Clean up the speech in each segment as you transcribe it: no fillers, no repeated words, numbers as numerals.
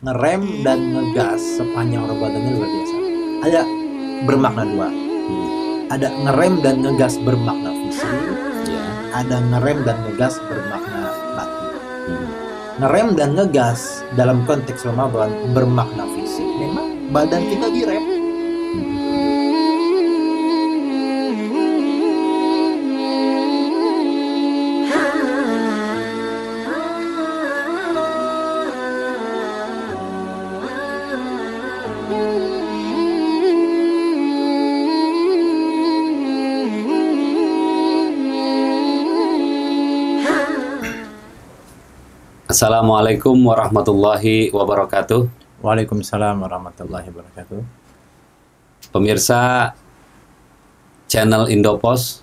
ngerem dan ngegas sepanjang perbuatannya luar biasa. Ada bermakna dua. Ada ngerem dan ngegas bermakna fisik. Ada ngerem dan ngegas bermakna batin. Ngerem dan ngegas dalam konteks Ramadan bermakna fisik. Memang badan kita direm. Assalamualaikum warahmatullahi wabarakatuh. Waalaikumsalam warahmatullahi wabarakatuh. Pemirsa channel Indopos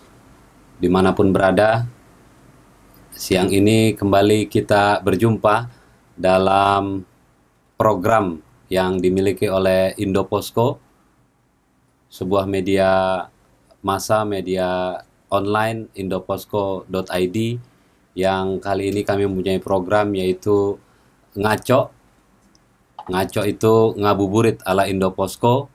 dimanapun berada, siang ini kembali kita berjumpa dalam program yang dimiliki oleh Indoposko, sebuah media massa, media online indoposko.id, yang kali ini kami mempunyai program yaitu Ngaco. Ngaco itu ngabuburit ala Indoposko,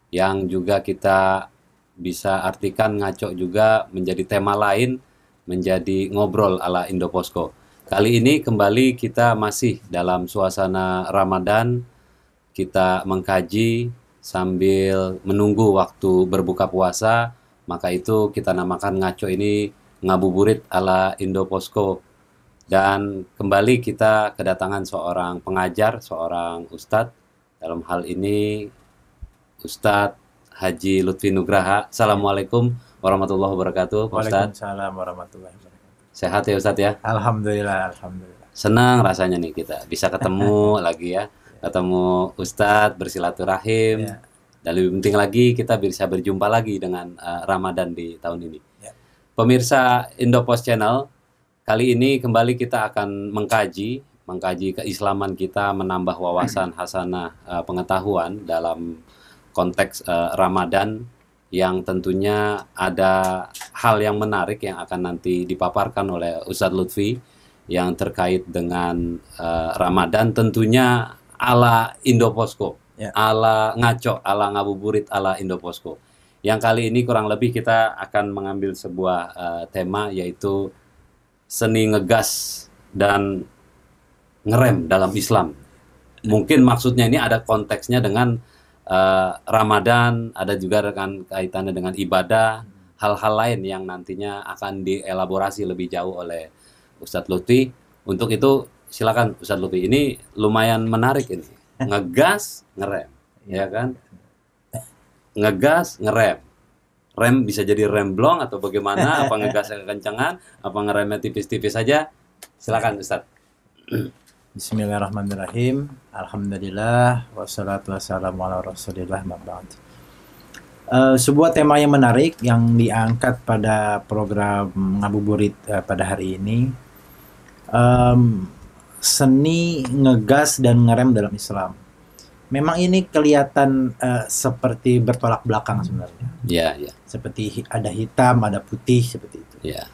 yang juga kita bisa artikan ngaco juga menjadi tema lain, menjadi ngobrol ala Indoposko. Kali ini kembali kita masih dalam suasana Ramadan, kita mengkaji sambil menunggu waktu berbuka puasa, maka itu kita namakan ngaco ini ngabuburit ala Indoposko. Dan kembali kita kedatangan seorang pengajar, seorang ustadz, dalam hal ini Ustadz Haji Lutfi Nugraha. Assalamualaikum warahmatullahi wabarakatuh, Pak Ustadz. Waalaikumsalam warahmatullahi wabarakatuh. Sehat ya Ustadz ya? Alhamdulillah, alhamdulillah. Senang rasanya nih kita bisa ketemu lagi ya, ketemu Ustadz, bersilaturahim, Ya. dan lebih penting lagi kita bisa berjumpa lagi dengan Ramadan di tahun ini. Ya. Pemirsa Indopos Channel, kali ini kembali kita akan mengkaji keislaman kita, menambah wawasan hasanah pengetahuan dalam konteks Ramadan, yang tentunya ada hal yang menarik yang akan nanti dipaparkan oleh Ustadz Lutfi yang terkait dengan Ramadan, tentunya ala Indoposko, Ya. ala ngaco, ala ngabuburit ala Indoposko. Yang kali ini kurang lebih kita akan mengambil sebuah tema, yaitu seni ngegas dan ngerem dalam Islam. Mungkin maksudnya ini ada konteksnya dengan Ramadan, ada juga dengan kaitannya dengan ibadah, hal-hal lain yang nantinya akan dielaborasi lebih jauh oleh Ustadz Lutfi. Untuk itu silakan Ustadz Lutfi. Ini lumayan menarik ini. Ngegas, ngerem, ya kan? Ngegas, ngerem. Rem bisa jadi remblong atau bagaimana? Apa ngegasnya kekencangan? Apa ngeremnya tipis-tipis saja? Silakan Ustadz. Bismillahirrahmanirrahim. Alhamdulillah wassalatu wassalamu ala Rasulillah ma ba'd. Sebuah tema yang menarik yang diangkat pada program ngabuburit pada hari ini, seni ngegas dan ngerem dalam Islam. Memang ini kelihatan seperti bertolak belakang sebenarnya. Ya, ya, Seperti ada hitam, ada putih, seperti itu. ya.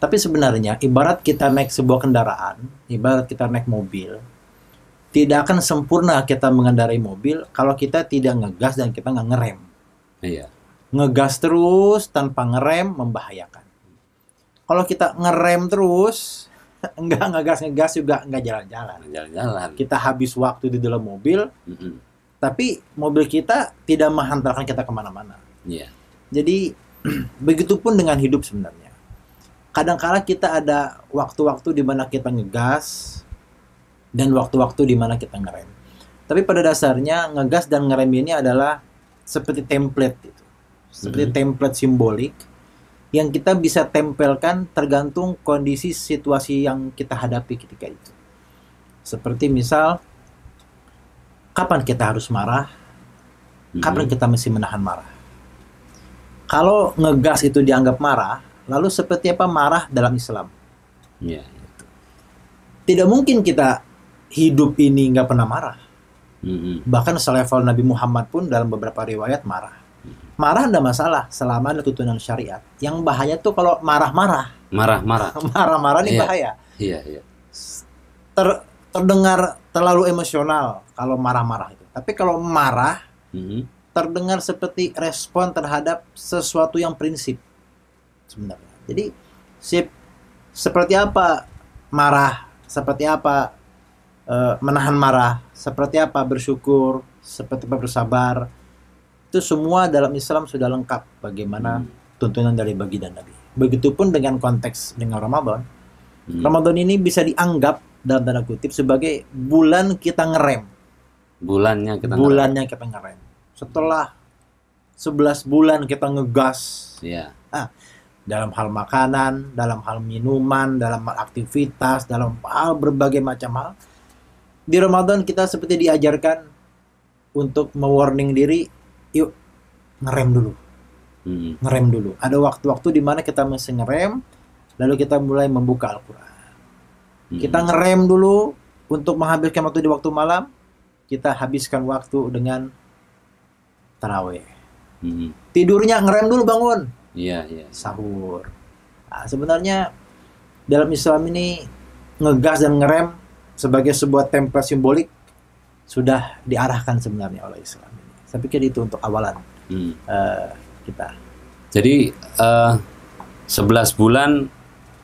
Tapi sebenarnya ibarat kita naik sebuah kendaraan, ibarat kita naik mobil, tidak akan sempurna kita mengendarai mobil kalau kita tidak ngegas dan kita nggak ngerem. Iya. Ngegas terus tanpa ngerem membahayakan. Kalau kita ngerem terus, nggak ngegas juga nggak jalan-jalan. Jalan-jalan. Kita habis waktu di dalam mobil, Mm-mm. tapi mobil kita tidak menghantarkan kita kemana-mana. Iya. Jadi begitupun dengan hidup sebenarnya. Kadang-kala kita ada waktu-waktu di mana kita ngegas dan waktu-waktu di mana kita ngerem. Tapi pada dasarnya ngegas dan ngerem ini adalah seperti template itu. Seperti template simbolik yang kita bisa tempelkan tergantung kondisi situasi yang kita hadapi ketika itu. Seperti misal, kapan kita harus marah, kapan kita mesti menahan marah. Kalau ngegas itu dianggap marah, lalu seperti apa marah dalam Islam? Iya. Tidak mungkin kita hidup ini nggak pernah marah. Mm-mm. Bahkan selevel Nabi Muhammad pun dalam beberapa riwayat marah. Marah tidak masalah selama ada tuntunan syariat. Yang bahaya tuh kalau marah-marah. Marah-marah. Marah-marah ini Iya. bahaya. Iya, iya. terdengar terlalu emosional kalau marah-marah itu. Tapi kalau marah terdengar seperti respon terhadap sesuatu yang prinsip sebenarnya. Jadi seperti apa marah, seperti apa menahan marah, seperti apa bersyukur, seperti apa bersabar, itu semua dalam Islam sudah lengkap bagaimana tuntunan dari baginda Nabi. Begitupun dengan konteks dengan Ramadan. Ramadan ini bisa dianggap dalam tanda kutip sebagai bulan kita ngerem. Bulannya kita ngerem. Setelah 11 bulan kita ngegas. Iya. Dalam hal makanan, dalam hal minuman, dalam hal aktivitas, dalam hal berbagai macam hal. Di Ramadan kita seperti diajarkan untuk mewarning diri, yuk ngerem dulu. Ngerem dulu. Ada waktu-waktu di mana kita mesti ngerem, lalu kita mulai membuka Al-Quran. Kita ngerem dulu untuk menghabiskan waktu di waktu malam, kita habiskan waktu dengan tarawih. Tidurnya ngerem dulu, bangun. Iya. Sahur. Nah, sebenarnya dalam Islam ini ngegas dan ngerem sebagai sebuah template simbolik sudah diarahkan sebenarnya oleh Islam ini. Saya pikir itu untuk awalan kita. Jadi 11 bulan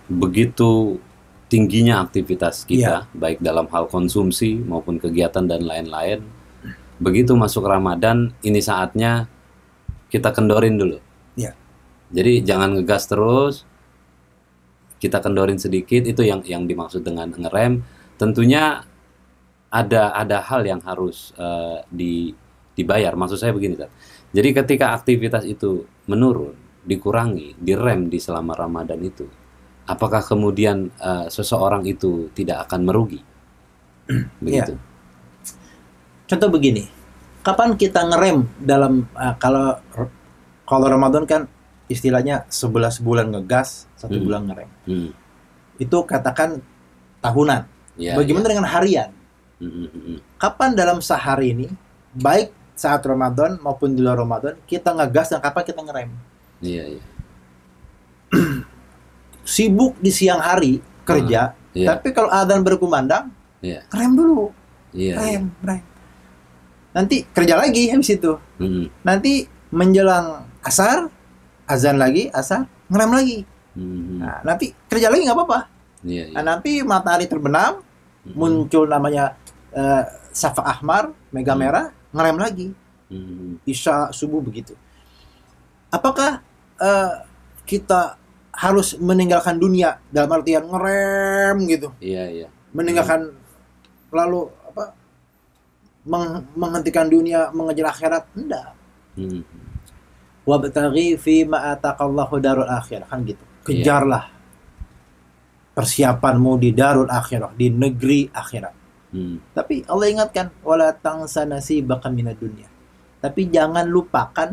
begitu tingginya aktivitas kita, baik dalam hal konsumsi maupun kegiatan dan lain-lain. Begitu masuk Ramadan, ini saatnya kita kendorin dulu. Iya. Jadi jangan ngegas terus, kita kendorin sedikit. Itu yang dimaksud dengan ngerem. Tentunya ada hal yang harus dibayar. Maksud saya begini, Tad. Jadi ketika aktivitas itu menurun, dikurangi, direm di selama Ramadan itu, apakah kemudian seseorang itu tidak akan merugi? Begitu. Contoh begini, kapan kita ngerem dalam kalau Ramadan kan istilahnya 11 bulan ngegas, 1 bulan ngerem. Itu katakan tahunan. Bagaimana dengan harian? Kapan dalam sehari ini, baik saat Ramadan maupun di luar Ramadan, kita ngegas dan kapan kita ngerem? Iya. Sibuk di siang hari kerja, tapi kalau adzan berkumandang, rem dulu. Rem. Nanti kerja lagi habis itu. Nanti menjelang asar, azan lagi, asar, ngerem lagi. Nah, nanti kerja lagi nggak apa-apa. Nah, nanti matahari terbenam, muncul namanya syafa ahmar, mega merah, ngerem lagi. Isya, subuh begitu. Apakah kita harus meninggalkan dunia dalam artian ngerem gitu? Iya. Meninggalkan lalu menghentikan dunia, mengejar akhirat? Enggak. Wabtaghi fi ma ataqallahu darul akhirah, kan gitu. Kejarlah persiapanmu di darul akhirah, di negeri akhirat. Tapi Allah ingatkan, wala tansa nasibaka minad dunya. Tapi jangan lupakan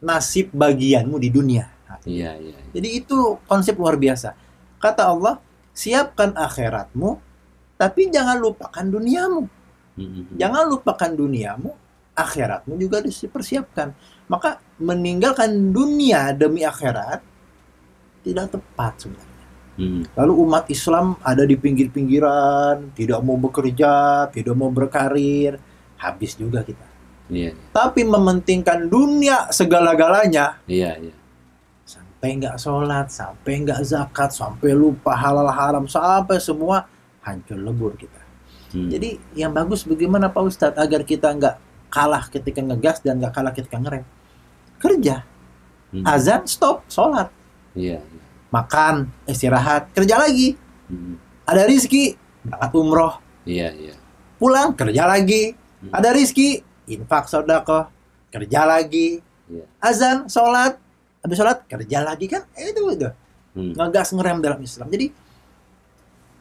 nasib bagianmu di dunia. Iya. Jadi itu konsep luar biasa. Kata Allah, siapkan akhiratmu, tapi jangan lupakan duniamu. Jangan lupakan duniamu, akhiratmu juga dipersiapkan. Maka meninggalkan dunia demi akhirat tidak tepat sebenarnya. Lalu umat Islam ada di pinggir-pinggiran, tidak mau bekerja, tidak mau berkarir, habis juga kita. Tapi mementingkan dunia segala-galanya. Sampai nggak sholat, sampai nggak zakat, sampai lupa halal haram, sampai semua hancur lebur kita. Jadi yang bagus bagaimana Pak Ustadz agar kita nggak kalah ketika ngegas dan nggak kalah ketika ngerem? Kerja, azan, stop, sholat, makan, istirahat, kerja lagi. Ada rizki, berangkat umroh, pulang kerja lagi. Ada rizki, infak sedekah, kerja lagi. Azan, sholat, habis sholat kerja lagi, kan? Itu ngegas ngerem dalam Islam. Jadi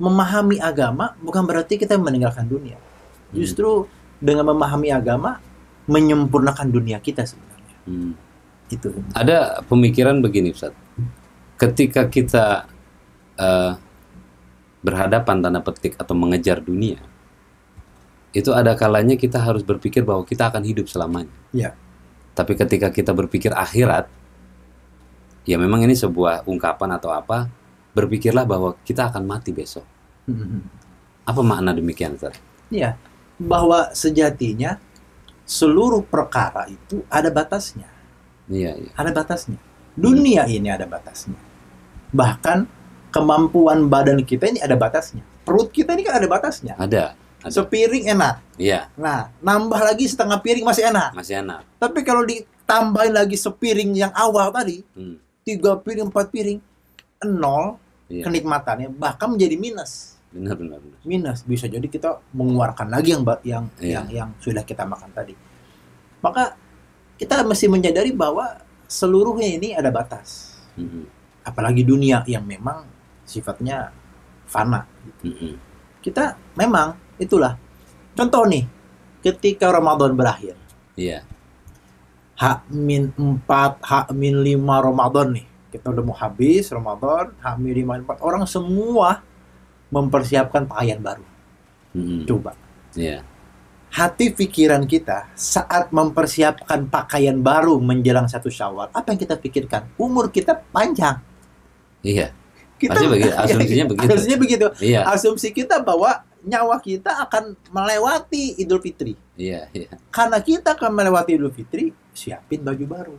memahami agama bukan berarti kita meninggalkan dunia. Justru dengan memahami agama menyempurnakan dunia kita sebenarnya. Itu. Ada pemikiran begini, Ustaz. Ketika kita berhadapan tanda petik atau mengejar dunia, itu ada kalanya kita harus berpikir bahwa kita akan hidup selamanya. Tapi ketika kita berpikir akhirat, ya memang ini sebuah ungkapan atau apa, berpikirlah bahwa kita akan mati besok. Apa makna demikian, Ustaz? Iya, bahwa sejatinya seluruh perkara itu ada batasnya. Iya, iya. Ada batasnya. Dunia ini ada batasnya. Bahkan kemampuan badan kita ini ada batasnya. Perut kita ini kan ada batasnya. Ada. Sepiring enak. Iya, Nah, nambah lagi setengah piring masih enak. masih enak. Tapi kalau ditambahin lagi sepiring yang awal tadi, Hmm. 3 piring, 4 piring, nol Iya. kenikmatannya, bahkan menjadi minus. Benar, benar, benar. Minus, bisa jadi kita mengeluarkan lagi Iya. yang sudah kita makan tadi. Maka kita mesti menyadari bahwa seluruhnya ini ada batas. Hmm. Apalagi dunia yang memang sifatnya fana. Hmm. Kita memang itulah. Contoh nih, ketika Ramadan berakhir, Iya. H-4, H-5 Ramadan nih. Kita udah mau habis Ramadan, H-5, 4. Orang semua mempersiapkan pakaian baru. Hmm. Coba. Iya. Hati pikiran kita saat mempersiapkan pakaian baru menjelang 1 Syawal, apa yang kita pikirkan? Umur kita panjang. Iya. Kita Pasti begitu, asumsinya begitu. Asumsinya begitu. Iya. Asumsi kita bahwa nyawa kita akan melewati Idul Fitri. Iya, iya. Karena kita akan melewati Idul Fitri, siapin baju baru.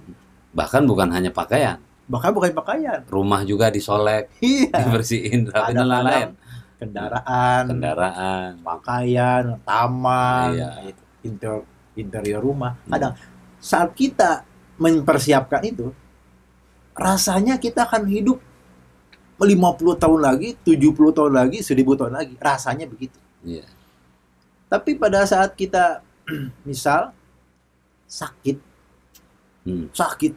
Bahkan bukan hanya pakaian, Bahkan bukan pakaian. rumah juga disolek, Iya. dibersihin, rapiin dan lain-lain. Kadang-kadang kendaraan, Kendaraan. pakaian, taman, Iya. interior rumah. Kadang saat kita mempersiapkan itu, rasanya kita akan hidup 50 tahun lagi, 70 tahun lagi, 1000 tahun lagi. Rasanya begitu. Iya. Tapi pada saat kita misal sakit Hmm.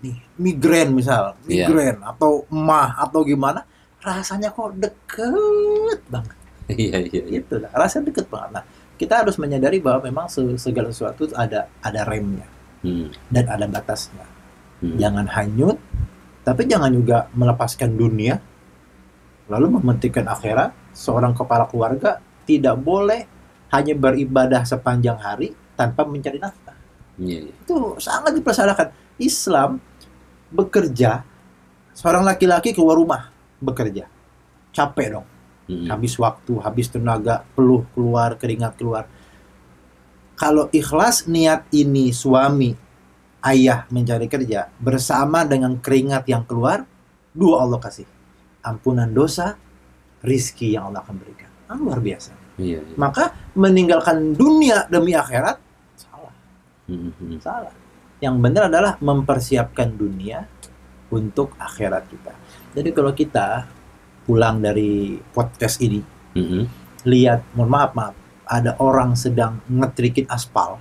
nih, migrain misal, Iya. migrain atau emah atau gimana, rasanya kok deket banget. Iya, iya, iya. Gitu lah, rasanya deket banget. Nah, kita harus menyadari bahwa memang segala sesuatu ada remnya Hmm. dan ada batasnya. Hmm. Jangan hanyut, tapi jangan juga melepaskan dunia lalu mementingkan akhirat. Seorang kepala keluarga tidak boleh hanya beribadah sepanjang hari tanpa mencari nafkah. Iya, iya. Itu sangat dipersalahkan. Islam bekerja, seorang laki-laki keluar rumah bekerja, capek dong, Hmm. habis waktu, habis tenaga, peluh keluar, keringat keluar. Kalau ikhlas niat ini suami, ayah mencari kerja bersama dengan keringat yang keluar, dua Allah kasih ampunan dosa, rizki yang Allah akan berikan. Luar biasa. Iya, iya. Maka meninggalkan dunia demi akhirat salah. Hmm. Salah. Yang benar adalah mempersiapkan dunia untuk akhirat kita. Jadi kalau kita pulang dari podcast ini, Hmm. lihat, mohon maaf, ada orang sedang ngetrikin aspal,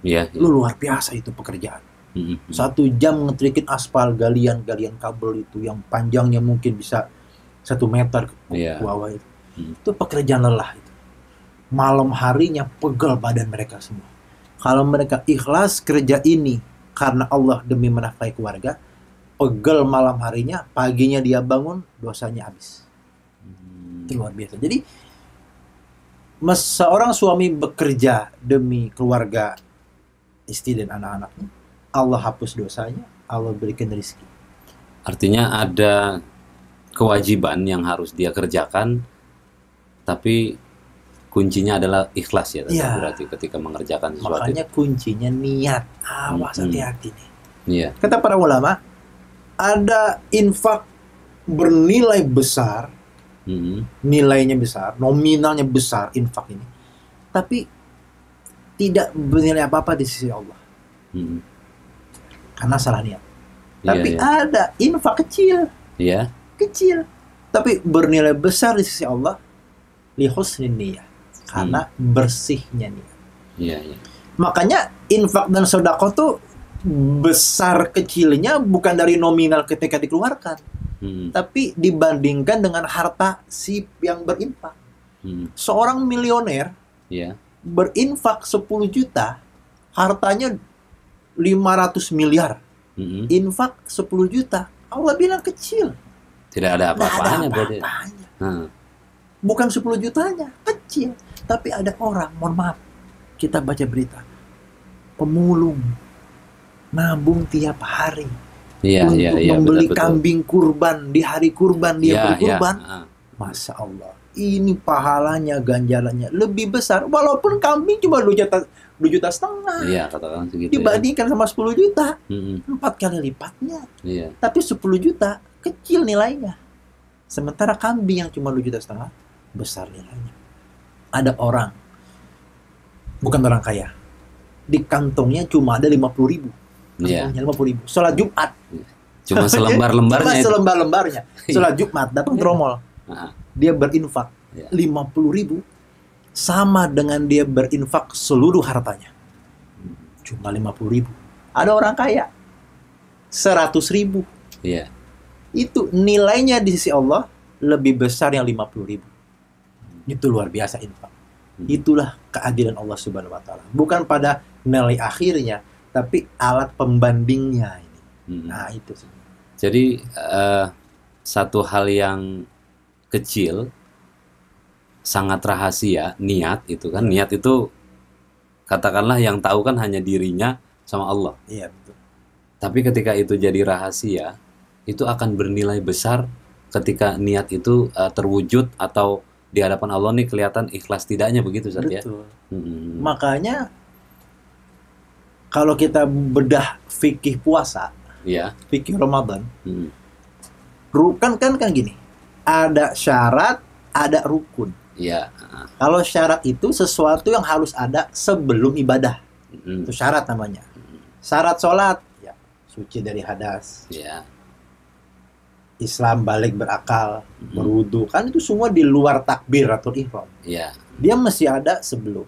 Iya, iya. lu luar biasa itu pekerjaan. Hmm. 1 jam ngetrikin aspal, galian kabel itu yang panjangnya mungkin bisa 1 meter ke Iya. bawah itu. Hmm. Itu pekerjaan lelah itu. Malam harinya pegel badan mereka semua. Kalau mereka ikhlas kerja ini karena Allah demi menafkahi keluarga, pegel malam harinya, paginya dia bangun, dosanya habis. Hmm. Itu luar biasa. Jadi seorang suami bekerja demi keluarga, istri dan anak-anaknya, Allah hapus dosanya, Allah berikan rezeki. Artinya ada kewajiban yang harus dia kerjakan, tapi kuncinya adalah ikhlas ya, Iya. berarti ketika mengerjakan sesuatu. Makanya kuncinya niat. Awas, hati-hati nih. Iya. Kata para ulama, ada infak bernilai besar, Hmm. nilainya besar, nominalnya besar infak ini, tapi tidak bernilai apa-apa di sisi Allah Hmm. karena salah niat. Iya, Tapi iya. ada infak kecil, Iya. tapi bernilai besar di sisi Allah li husnin niyah, karena bersihnya niat. Iya, iya. Makanya infak dan sedekah tuh besar kecilnya bukan dari nominal ketika dikeluarkan, Hmm. tapi dibandingkan dengan harta si yang berinfak. Hmm. Seorang milioner Iya. berinfak 10 juta, hartanya 500 miliar. Hmm. Infak 10 juta, Allah bilang kecil. Tidak ada Nggak ada apa-apanya berarti. apa-apanya. Hmm. Bukan 10 jutanya, kecil. Tapi ada orang, mohon maaf, kita baca berita, pemulung, nabung tiap hari Iya, untuk iya, iya, membeli betul, betul. kambing kurban di hari kurban dia Iya, iya. berkurban. Ah. Masya Allah, ini pahalanya, ganjarannya lebih besar walaupun kambing cuma 2,5 juta Iya, katakan segitu ya. dibandingkan sama 10 juta, Mm-mm. 4 kali lipatnya. Iya. Tapi 10 juta kecil nilainya. Sementara kambing yang cuma 2,5 juta besar nilainya. Ada orang, bukan orang kaya, di kantongnya cuma ada 50.000. Iya. Kantongnya 50.000. Sholat Jumat. Cuma selembar-lembarnya Cuma itu. selembar-lembarnya. Sholat Jumat datang tromol. Ah, Dia berinfak Iya. 50.000 sama dengan dia berinfak seluruh hartanya. Cuma 50.000. Ada orang kaya 100.000. Iya. Itu nilainya di sisi Allah lebih besar yang 50.000. Itu luar biasa infak. Itulah keadilan Allah Subhanahu wa taala. Bukan pada nilai akhirnya, tapi alat pembandingnya ini. Mm. Nah, itu sih. Jadi satu hal yang kecil sangat rahasia, niat itu kan. Niat itu katakanlah yang tahu kan hanya dirinya sama Allah. Iya, betul. Tapi ketika itu jadi rahasia, itu akan bernilai besar ketika niat itu terwujud atau di hadapan Allah nih kelihatan ikhlas tidaknya begitu Ustaz ya. Betul. Mm-mm. Makanya kalau kita bedah fikih puasa, Iya. fikih Ramadan, Mm. kan gini. Ada syarat, ada rukun. Iya. Kalau syarat itu sesuatu yang harus ada sebelum ibadah. Mm. Itu syarat namanya. Syarat sholat, ya, suci dari hadas. Iya. Islam balik berakal, berwudu, kan itu semua di luar takbiratul ihram. Iya. Dia mesti ada sebelum.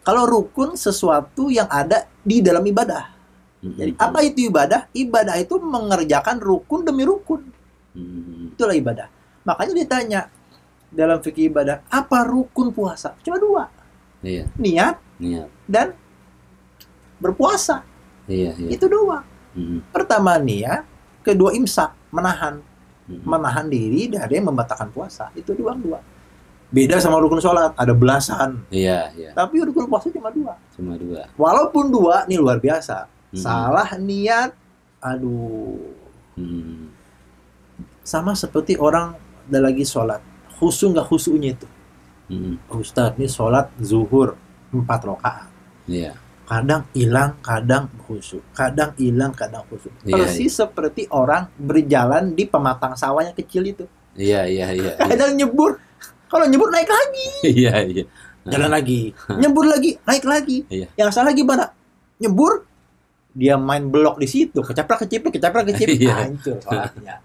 Kalau rukun sesuatu yang ada di dalam ibadah. Jadi apa itu ibadah? Ibadah itu mengerjakan rukun demi rukun. Mm. Itulah ibadah. Makanya ditanya dalam fikih ibadah, apa rukun puasa? Cuma 2. Iya. Niat Niat. dan berpuasa. Iya. Iya. Itu doang. Mm. Pertama niat, kedua imsak, menahan. Mm. Menahan diri dari membatalkan puasa. Itu doang 2. Beda sama rukun sholat, ada belasan. Iya. Iya. Tapi rukun puasa cuma 2. Cuma 2. Walaupun 2, ini luar biasa. Mm. Salah niat, aduh. Mm. Sama seperti orang ada lagi sholat. Khusyuk nggak khusyuknya itu. Mm. Ustadz, ini sholat zuhur 4 rakaat. Iya. Kadang hilang, kadang khusyuk. Kadang hilang, kadang khusyuk. Iya, Persis seperti orang berjalan di pematang sawah yang kecil itu. Iya. Iya. Iya. Kadang nyebur. Kalau nyebur naik lagi. Iya. Iya. Jalan lagi. Nyebur lagi, naik lagi. Iya. Yang salah gimana? Nyebur, dia main blok di situ. Kecaprak-kecipik, Iya. hancur sholatnya.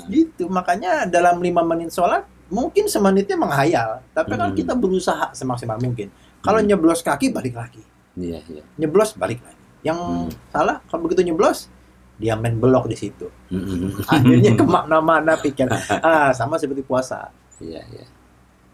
Gitu. Makanya dalam 5 menit sholat, mungkin semenitnya menghayal. Tapi kan kita berusaha semaksimal mungkin. Kalau nyeblos kaki, balik lagi. Iya. Iya. Nyeblos, balik lagi. Yang salah, kalau begitu nyeblos, dia main blok di situ. Mm. Akhirnya kemana-mana pikir. Sama seperti puasa. Iya. Iya.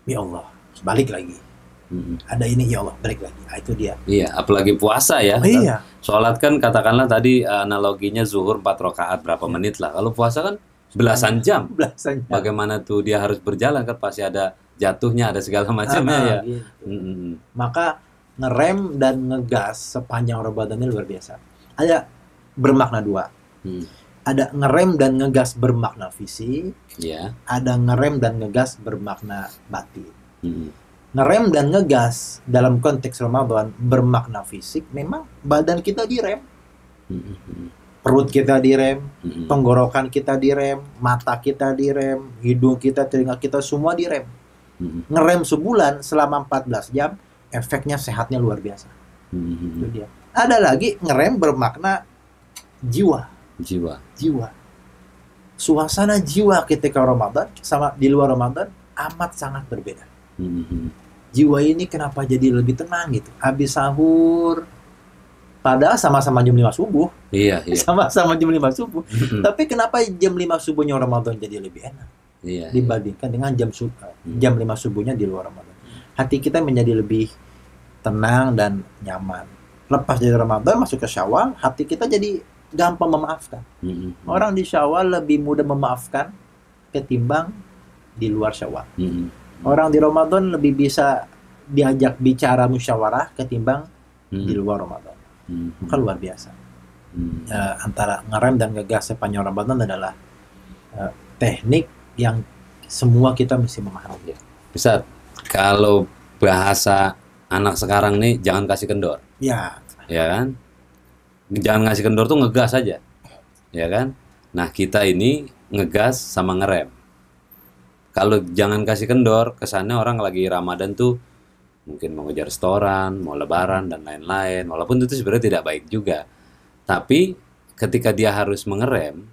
Ya Allah, balik lagi. Mm. Ada ini, ya Allah, balik lagi. Itu dia. Iya, apalagi puasa ya. Iya. Sholat kan katakanlah tadi analoginya zuhur 4 rakaat berapa menit lah. Kalau puasa kan belasan jam. Belasannya. Bagaimana tuh dia harus berjalan kan pasti ada jatuhnya, ada segala macamnya ya. Gitu. Mm-mm. Maka ngerem dan ngegas sepanjang Ramadan ini luar biasa. Ada bermakna 2. Mm. Ada ngerem dan ngegas bermakna fisik, Iya. ada ngerem dan ngegas bermakna batin. Mm. Ngerem dan ngegas dalam konteks Ramadan bermakna fisik, memang badan kita direm, Mm-mm. perut kita direm, Mm-mm. tenggorokan kita direm, mata kita direm, hidung kita, telinga kita semua direm. Mm-mm. Ngerem sebulan selama 14 jam, efeknya sehatnya luar biasa. Mm-mm. Itu dia. Ada lagi ngerem bermakna jiwa. Jiwa. Suasana jiwa ketika Ramadan sama di luar Ramadan amat sangat berbeda. Mm-mm. Jiwa ini kenapa jadi lebih tenang gitu. Habis sahur, padahal sama-sama jam 5 subuh. Iya. Iya. Sama-sama jam 5 subuh. Mm-mm. Tapi kenapa jam 5 subuhnya Ramadan jadi lebih enak Iya. dibandingkan dengan jam 5 subuhnya di luar Ramadan. Hati kita menjadi lebih tenang dan nyaman. Lepas dari Ramadan masuk ke Syawal, hati kita jadi gampang memaafkan. Mm-mm. Orang di Syawal lebih mudah memaafkan ketimbang di luar Syawal. Mm-mm. Orang di Ramadan lebih bisa diajak bicara musyawarah ketimbang Mm-mm. di luar Ramadan. Mm-mm. Maka luar biasa. Mm. Antara ngerem dan ngegas sepanjang Ramadan adalah teknik yang semua kita mesti memahami. Ustaz, kalau bahasa anak sekarang nih jangan kasih kendor, Ya, ya kan? Jangan ngasih kendor tuh ngegas aja, ya kan? Nah, kita ini ngegas sama ngerem. Kalau jangan kasih kendor, kesannya orang lagi Ramadan tuh mungkin mau ngejar restoran, mau lebaran dan lain-lain. Walaupun itu sebenarnya tidak baik juga. Tapi ketika dia harus mengerem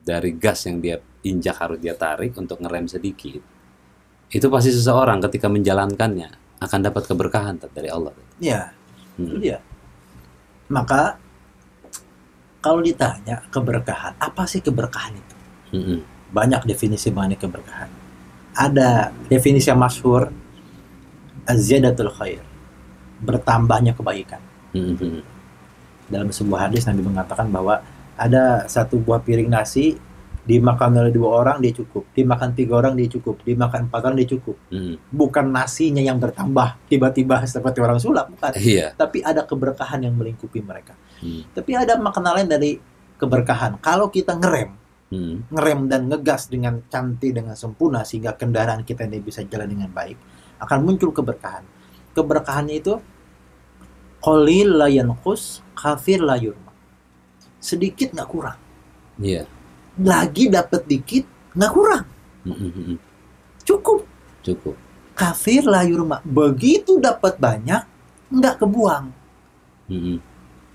dari gas yang dia injak harus dia tarik untuk ngerem sedikit. Itu pasti seseorang ketika menjalankannya akan dapat keberkahan dari Allah. ya, itu Hmm. dia. Maka kalau ditanya keberkahan, apa sih keberkahan itu? Hmm. Banyak definisi mengenai keberkahan. Ada definisi yang masyhur, az-ziyadatul khair, bertambahnya kebaikan. Hmm. Dalam sebuah hadis Nabi mengatakan bahwa ada satu buah piring nasi dimakan oleh 2 orang dia cukup, dimakan 3 orang dia cukup, dimakan 4 orang dia cukup. Hmm. Bukan nasinya yang bertambah tiba-tiba seperti orang sulap, bukan. Iya. Tapi ada keberkahan yang melingkupi mereka. Hmm. Tapi ada makna lain dari keberkahan. Kalau kita ngerem dan ngegas dengan cantik, dengan sempurna sehingga kendaraan kita ini bisa jalan dengan baik, akan muncul keberkahan. Keberkahannya itu qalil la yanqus, kafir la yurma. Sedikit nggak kurang. Iya. Lagi dapat dikit nggak kurang. Hmm. Cukup. Cukup. Kafir la yurma. Begitu dapat banyak nggak kebuang, Hmm.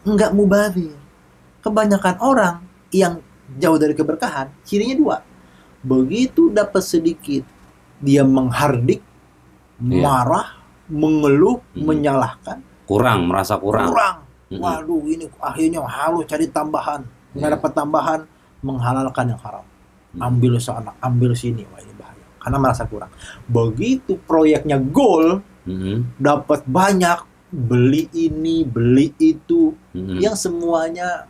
nggak mubazir. Kebanyakan orang yang jauh dari keberkahan, cirinya 2. Begitu dapat sedikit, dia menghardik, Iya. marah, mengeluh, Hmm. menyalahkan, Kurang, merasa kurang. kurang. Waduh, ini akhirnya harus cari tambahan. Nggak Iya. dapat tambahan, menghalalkan yang haram. Hmm. Ambil sana, ambil sini. Wah, ini bahaya. Karena merasa kurang. Begitu proyeknya goal, Hmm. dapat banyak, beli ini, beli itu, Hmm. yang semuanya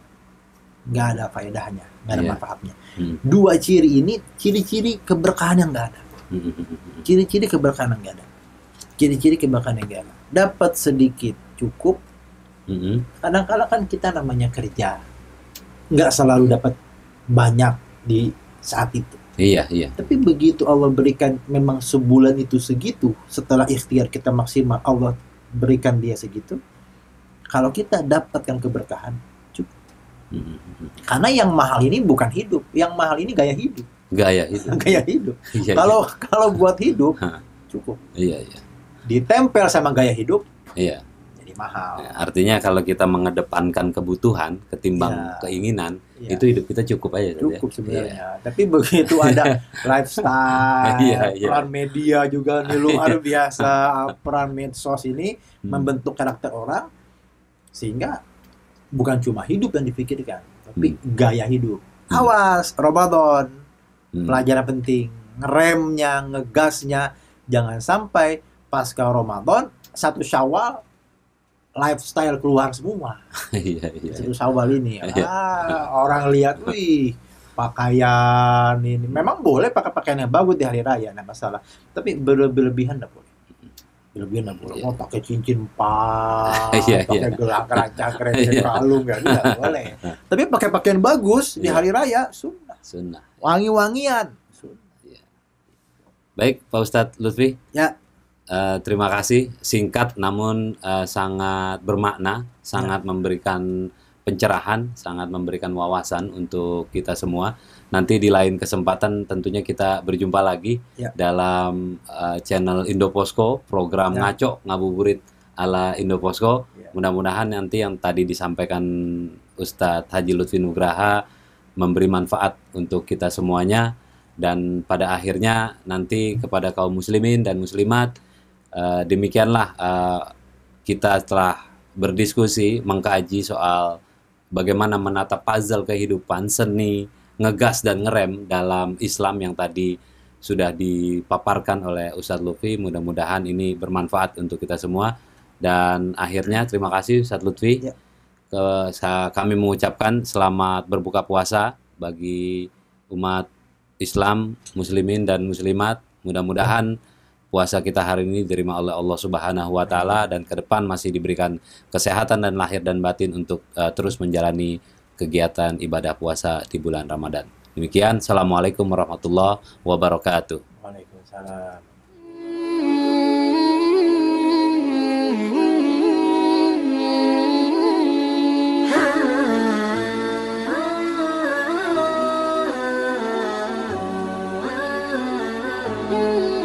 nggak ada faedahnya, nggak ada Iya. manfaatnya. Hmm. 2 ciri ini, ciri-ciri keberkahan yang nggak ada. Hmm. Ciri-ciri keberkahan yang nggak ada. Ciri-ciri keberkahan yang nggak ada. Dapat sedikit cukup. Hmm. Kadang-kadang kan kita namanya kerja, nggak selalu dapat banyak di saat itu. Iya, iya. Tapi begitu Allah berikan memang sebulan itu segitu, setelah ikhtiar kita maksimal, Allah berikan dia segitu. Kalau kita dapatkan keberkahan, cukup. Hmm. Karena yang mahal ini bukan hidup, yang mahal ini gaya hidup. Gaya itu. Gaya hidup. Iya, Kalau buat hidup, cukup. iya, iya. Ditempel sama gaya hidup, Iya. jadi mahal. Ya, artinya kalau kita mengedepankan kebutuhan ketimbang Iya. keinginan, Iya. itu hidup kita cukup aja. Cukup Iya. sebenarnya. Tapi begitu ada lifestyle, Iya, iya. peran media juga nih luar biasa, peran medsos ini Hmm. membentuk karakter orang, sehingga bukan cuma hidup yang dipikirkan, tapi gaya hidup. Awas, Ramadan, Hmm. pelajaran penting, ngeremnya, ngegasnya, jangan sampai pasca Ramadan, 1 Syawal, lifestyle keluar semua. Iya, iya. 1 Syawal ini. Iya. Orang lihat, wih, pakaian ini. Memang boleh pakai pakaian yang bagus di hari raya, nggak masalah. Tapi berlebihan nggak boleh. Berlebihan nggak boleh. Iya. Oh, pakai cincin pas, Iya, pakai iya. gelang keranjang keren Iya. kalung, nggak boleh. Tapi pakai pakaian bagus di Iya. hari raya, sunnah. Sunnah. Wangi-wangian. Sunnah. Baik, Pak Ustadz Lutfi. Ya. Terima kasih. Singkat namun sangat bermakna, sangat memberikan pencerahan, sangat memberikan wawasan untuk kita semua. Nanti di lain kesempatan tentunya kita berjumpa lagi Ya. dalam channel Indoposko, program Ya. Ngaco Ngabuburit ala Indoposko. Ya. Mudah-mudahan nanti yang tadi disampaikan Ustadz Haji Lutfi Nugraha memberi manfaat untuk kita semuanya, dan pada akhirnya nanti kepada kaum muslimin dan muslimat, demikianlah kita telah berdiskusi, mengkaji soal bagaimana menata puzzle kehidupan, seni, ngegas dan ngerem dalam Islam yang tadi sudah dipaparkan oleh Ustadz Lutfi. Mudah-mudahan ini bermanfaat untuk kita semua. Dan akhirnya terima kasih Ustadz Lutfi. Ya. Kami mengucapkan selamat berbuka puasa bagi umat Islam, muslimin dan muslimat. Mudah-mudahan puasa kita hari ini diterima oleh Allah Subhanahu wa taala, dan ke depan masih diberikan kesehatan dan lahir dan batin untuk terus menjalani kegiatan ibadah puasa di bulan Ramadan. Demikian, Assalamualaikum warahmatullahi wabarakatuh. Waalaikumsalam. Hmm.